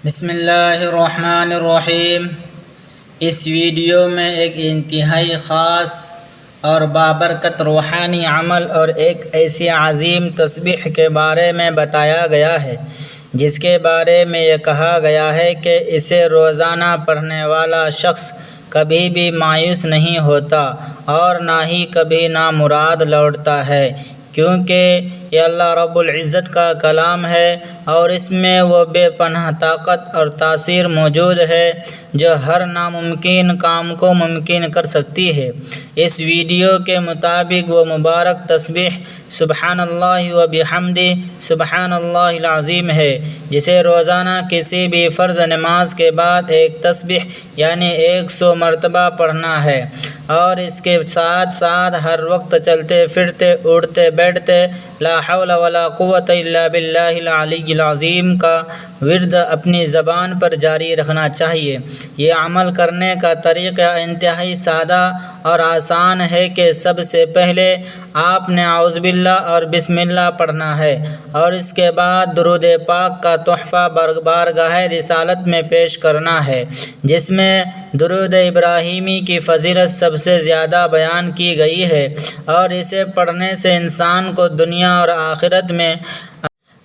بسم اللہ الرحمن الرحیم۔ اس ویڈیو میں ایک انتہائی خاص اور بابرکت روحانی عمل اور ایک ایسی عظیم تسبیح کے بارے میں بتایا گیا ہے جس کے بارے میں یہ کہا گیا ہے کہ اسے روزانہ پڑھنے والا شخص کبھی بھی مایوس نہیں ہوتا اور نہ ہی کبھی نامراد لوٹتا ہے، کیونکہ یہ اللہ رب العزت کا کلام ہے اور اس میں وہ بے پناہ طاقت اور تاثیر موجود ہے جو ہر ناممکن کام کو ممکن کر سکتی ہے۔ اس ویڈیو کے مطابق وہ مبارک تسبیح سبحان اللہ و بحمدہ سبحان اللہ العظیم ہے، جسے روزانہ کسی بھی فرض نماز کے بعد ایک تسبیح یعنی 100 مرتبہ پڑھنا ہے، اور اس کے ساتھ ساتھ ہر وقت چلتے پھرتے اٹھتے بیٹھتے لا حول ولا قوت الا باللہ العلی العظیم کا ورد اپنی زبان پر جاری رکھنا چاہیے۔ یہ عمل کرنے کا طریقہ انتہائی سادہ اور آسان ہے کہ سب سے پہلے آپ نے اعوذ باللہ اور بسم اللہ پڑھنا ہے، اور اس کے بعد درود پاک کا تحفہ بارگاہ رسالت میں پیش کرنا ہے، جس میں درود ابراہیمی کی فضیلت سب سے زیادہ بیان کی گئی ہے، اور اسے پڑھنے سے انسان کو دنیا اور آخرت میں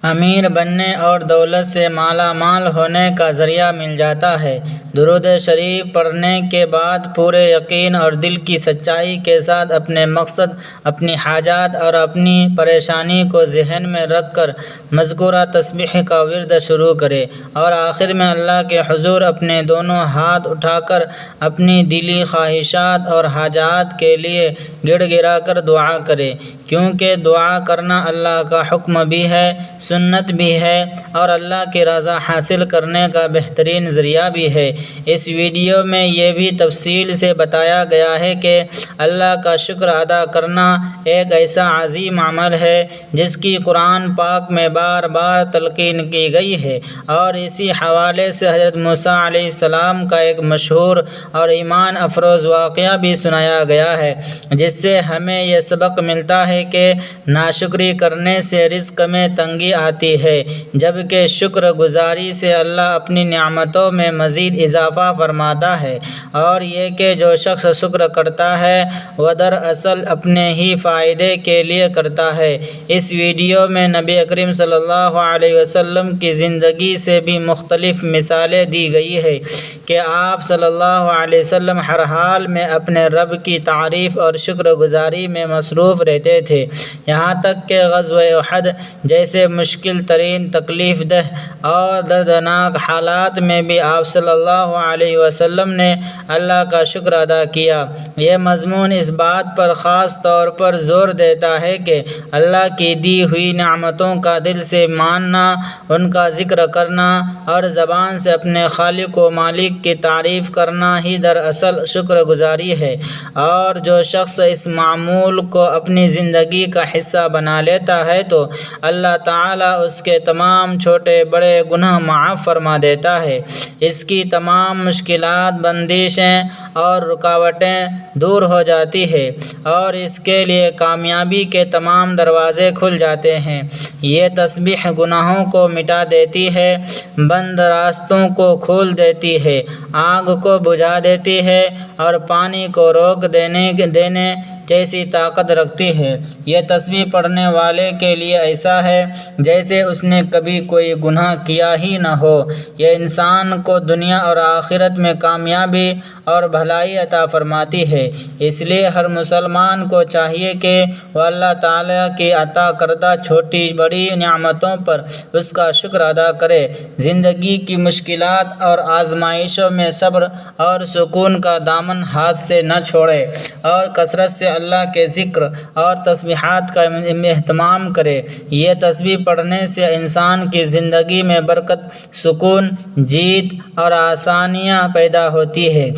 امیر بننے اور دولت سے مالا مال ہونے کا ذریعہ مل جاتا ہے۔ درود شریف پڑھنے کے بعد پورے یقین اور دل کی سچائی کے ساتھ اپنے مقصد، اپنی حاجات اور اپنی پریشانی کو ذہن میں رکھ کر مذکورہ تسبیح کا ورد شروع کرے، اور آخر میں اللہ کے حضور اپنے دونوں ہاتھ اٹھا کر اپنی دلی خواہشات اور حاجات کے لیے گڑ گڑا کر دعا کرے، کیونکہ دعا کرنا اللہ کا حکم بھی ہے، سنت بھی ہے، اور اللہ کی رضا حاصل کرنے کا بہترین ذریعہ بھی ہے۔ اس ویڈیو میں یہ بھی تفصیل سے بتایا گیا ہے کہ اللہ کا شکر ادا کرنا ایک ایسا عظیم عمل ہے جس کی قرآن پاک میں بار بار تلقین کی گئی ہے، اور اسی حوالے سے حضرت موسیٰ علیہ السلام کا ایک مشہور اور ایمان افروز واقعہ بھی سنایا گیا ہے، جس سے ہمیں یہ سبق ملتا ہے کہ ناشکری کرنے سے رزق میں تنگی آتی ہے، جبکہ شکر گزاری سے اللہ اپنی نعمتوں میں مزید اضافہ فرماتا ہے، اور یہ کہ جو شخص شکر کرتا ہے وہ دراصل اپنے ہی فائدے کے لیے کرتا ہے۔ اس ویڈیو میں نبی اکرم صلی اللہ علیہ وسلم کی زندگی سے بھی مختلف مثالیں دی گئی ہے کہ آپ صلی اللہ علیہ وسلم ہر حال میں اپنے رب کی تعریف اور شکر گزاری میں مصروف رہتے تھے، یہاں تک کہ غزوہ احد جیسے مشکل ترین، تکلیف دہ اور دردناک حالات میں بھی آپ صلی اللہ علیہ وسلم نے اللہ کا شکر ادا کیا۔ یہ مضمون اس بات پر خاص طور پر زور دیتا ہے کہ اللہ کی دی ہوئی نعمتوں کا دل سے ماننا، ان کا ذکر کرنا اور زبان سے اپنے خالق و مالک کی تعریف کرنا ہی دراصل شکر گزاری ہے، اور جو شخص اس معمول کو اپنی زندگی کا حصہ بنا لیتا ہے تو اللہ تعالیٰ اس کے تمام چھوٹے بڑے گناہ معاف فرما دیتا ہے، اس کی تمام مشکلات، بندشیں اور رکاوٹیں دور ہو جاتی ہے، اور اس کے لیے کامیابی کے تمام دروازے کھل جاتے ہیں۔ یہ تسبیح گناہوں کو مٹا دیتی ہے، بند راستوں کو کھول دیتی ہے، آگ کو بجھا دیتی ہے، اور پانی کو روک دینے جیسی طاقت رکھتی ہے۔ یہ تسبیح پڑھنے والے کے لیے ایسا ہے جیسے اس نے کبھی کوئی گناہ کیا ہی نہ ہو۔ یہ انسان کو دنیا اور آخرت میں کامیابی اور بھلائی عطا فرماتی ہے، اس لیے ہر مسلمان کو چاہیے کہ وہ اللہ تعالیٰ کی عطا کردہ چھوٹی بڑی نعمتوں پر اس کا شکر ادا کرے، زندگی کی مشکلات اور آزمائشوں میں صبر اور سکون کا دامن ہاتھ سے نہ چھوڑے، اور کثرت سے اللہ کے ذکر اور تسبیحات کا اہتمام کرے۔ یہ تسبیح پڑھنے سے انسان کی زندگی میں برکت، سکون، جیت اور آسانیاں پیدا ہوتی ہے۔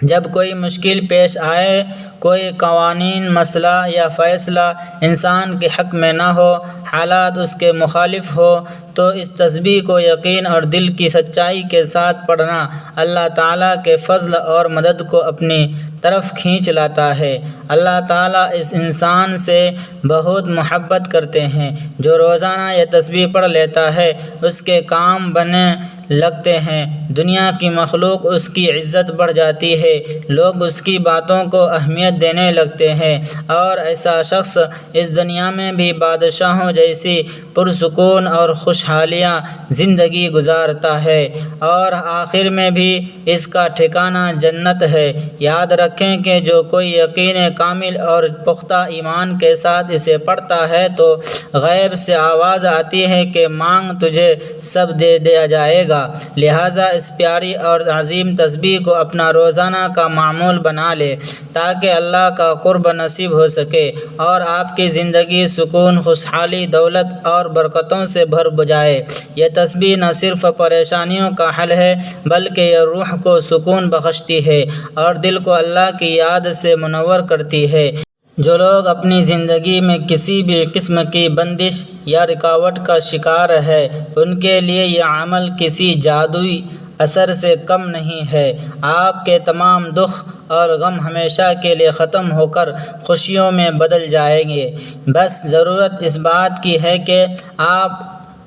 جب کوئی مشکل پیش آئے، کوئی قوانین، مسئلہ یا فیصلہ انسان کے حق میں نہ ہو، حالات اس کے مخالف ہو، تو اس تسبیح کو یقین اور دل کی سچائی کے ساتھ پڑھنا اللہ تعالیٰ کے فضل اور مدد کو اپنی طرف کھینچ لاتا ہے۔ اللہ تعالیٰ اس انسان سے بہت محبت کرتے ہیں جو روزانہ یہ تسبیح پڑھ لیتا ہے، اس کے کام بننے لگتے ہیں، دنیا کی مخلوق اس کی عزت بڑھ جاتی ہے، لوگ اس کی باتوں کو اہمیت دینے لگتے ہیں، اور ایسا شخص اس دنیا میں بھی بادشاہوں جیسی پرسکون اور خوشحالیاں زندگی گزارتا ہے، اور آخر میں بھی اس کا ٹھکانہ جنت ہے۔ یاد رکھیں کہ جو کوئی یقین کامل اور پختہ ایمان کے ساتھ اسے پڑھتا ہے تو غیب سے آواز آتی ہے کہ مانگ، تجھے سب دے دیا جائے گا۔ لہٰذا اس پیاری اور عظیم تسبیح کو اپنا روزانہ کا معمول بنا لے تاکہ اللہ کا قرب نصیب ہو سکے اور آپ کی زندگی سکون، خوشحالی، دولت اور برکتوں سے بھر جائے۔ یہ تسبیح نہ صرف پریشانیوں کا حل ہے بلکہ یہ روح کو سکون بخشتی ہے اور دل کو اللہ کی یاد سے منور کرتی ہے۔ جو لوگ اپنی زندگی میں کسی بھی قسم کی بندش یا رکاوٹ کا شکار ہے، ان کے لیے یہ عمل کسی جادوئی اثر سے کم نہیں ہے۔ آپ کے تمام دکھ اور غم ہمیشہ کے لیے ختم ہو کر خوشیوں میں بدل جائیں گے۔ بس ضرورت اس بات کی ہے کہ آپ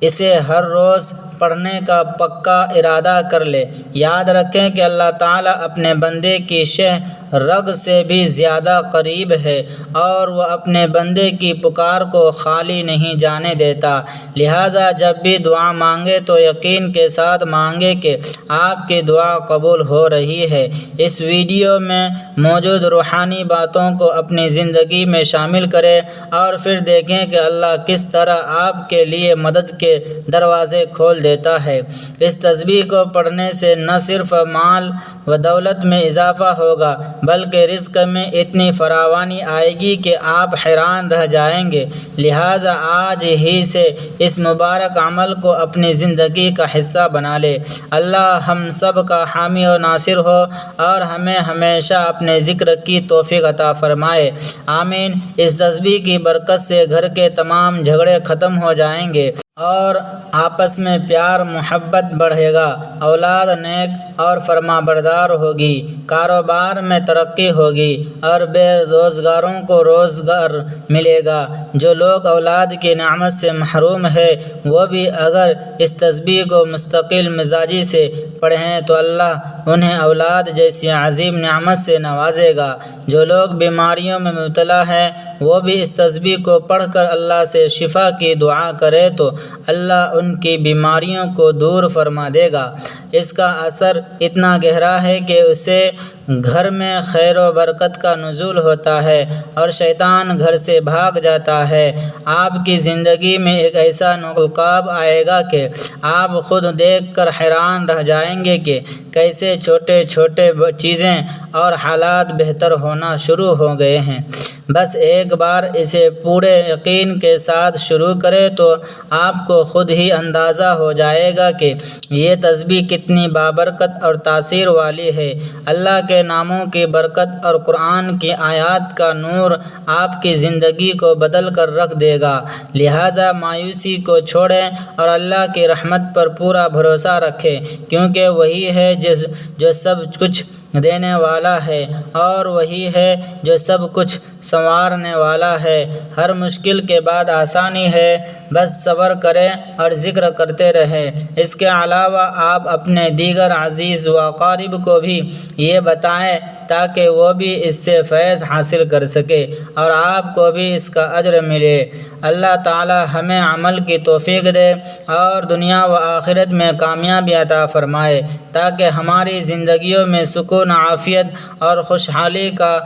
اسے ہر روز پڑھنے کا پکا ارادہ کر لیں۔ یاد رکھیں کہ اللہ تعالیٰ اپنے بندے کی شہ رگ سے بھی زیادہ قریب ہے اور وہ اپنے بندے کی پکار کو خالی نہیں جانے دیتا۔ لہٰذا جب بھی دعا مانگے تو یقین کے ساتھ مانگے کہ آپ کی دعا قبول ہو رہی ہے۔ اس ویڈیو میں موجود روحانی باتوں کو اپنی زندگی میں شامل کریں اور پھر دیکھیں کہ اللہ کس طرح آپ کے لیے مدد کے دروازے کھول دیتا ہے۔ اس تسبیح کو پڑھنے سے نہ صرف مال و دولت میں اضافہ ہوگا بلکہ رزق میں اتنی فراوانی آئے گی کہ آپ حیران رہ جائیں گے۔ لہٰذا آج ہی سے اس مبارک عمل کو اپنی زندگی کا حصہ بنا لے۔ اللہ ہم سب کا حامی و ناصر ہو اور ہمیں ہمیشہ اپنے ذکر کی توفیق عطا فرمائے، آمین۔ اس تسبیح کی برکت سے گھر کے تمام جھگڑے ختم ہو جائیں گے اور آپس میں پیار محبت بڑھے گا، اولاد نیک اور فرما بردار ہوگی، کاروبار میں ترقی ہوگی اور بے روزگاروں کو روزگار ملے گا۔ جو لوگ اولاد کی نعمت سے محروم ہے وہ بھی اگر اس تسبیح کو مستقل مزاجی سے پڑھیں تو اللہ انہیں اولاد جیسی عظیم نعمت سے نوازے گا۔ جو لوگ بیماریوں میں مبتلا ہیں وہ بھی اس تسبیح کو پڑھ کر اللہ سے شفا کی دعا کرے تو اللہ ان کی بیماریوں کو دور فرما دے گا۔ اس کا اثر اتنا گہرا ہے کہ اسے گھر میں خیر و برکت کا نزول ہوتا ہے اور شیطان گھر سے بھاگ جاتا ہے۔ آپ کی زندگی میں ایک ایسا انقلاب آئے گا کہ آپ خود دیکھ کر حیران رہ جائیں گے کہ کیسے چھوٹے چھوٹے چیزیں اور حالات بہتر ہونا شروع ہو گئے ہیں۔ بس ایک بار اسے پورے یقین کے ساتھ شروع کرے تو آپ کو خود ہی اندازہ ہو جائے گا کہ یہ تسبیح کتنی بابرکت اور تاثیر والی ہے۔ اللہ کے ناموں کی برکت اور قرآن کی آیات کا نور آپ کی زندگی کو بدل کر رکھ دے گا۔ لہٰذا مایوسی کو چھوڑیں اور اللہ کی رحمت پر پورا بھروسہ رکھیں، کیونکہ وہی ہے جو سب کچھ دینے والا ہے اور وہی ہے جو سب کچھ سنوارنے والا ہے۔ ہر مشکل کے بعد آسانی ہے، بس صبر کریں اور ذکر کرتے رہیں۔ اس کے علاوہ آپ اپنے دیگر عزیز و اقارب کو بھی یہ بتائیں تاکہ وہ بھی اس سے فیض حاصل کر سکے اور آپ کو بھی اس کا اجر ملے۔ اللہ تعالی ہمیں عمل کی توفیق دے اور دنیا و آخرت میں کامیابی عطا فرمائے تاکہ ہماری زندگیوں میں سکون، عافیت اور خوشحالی کا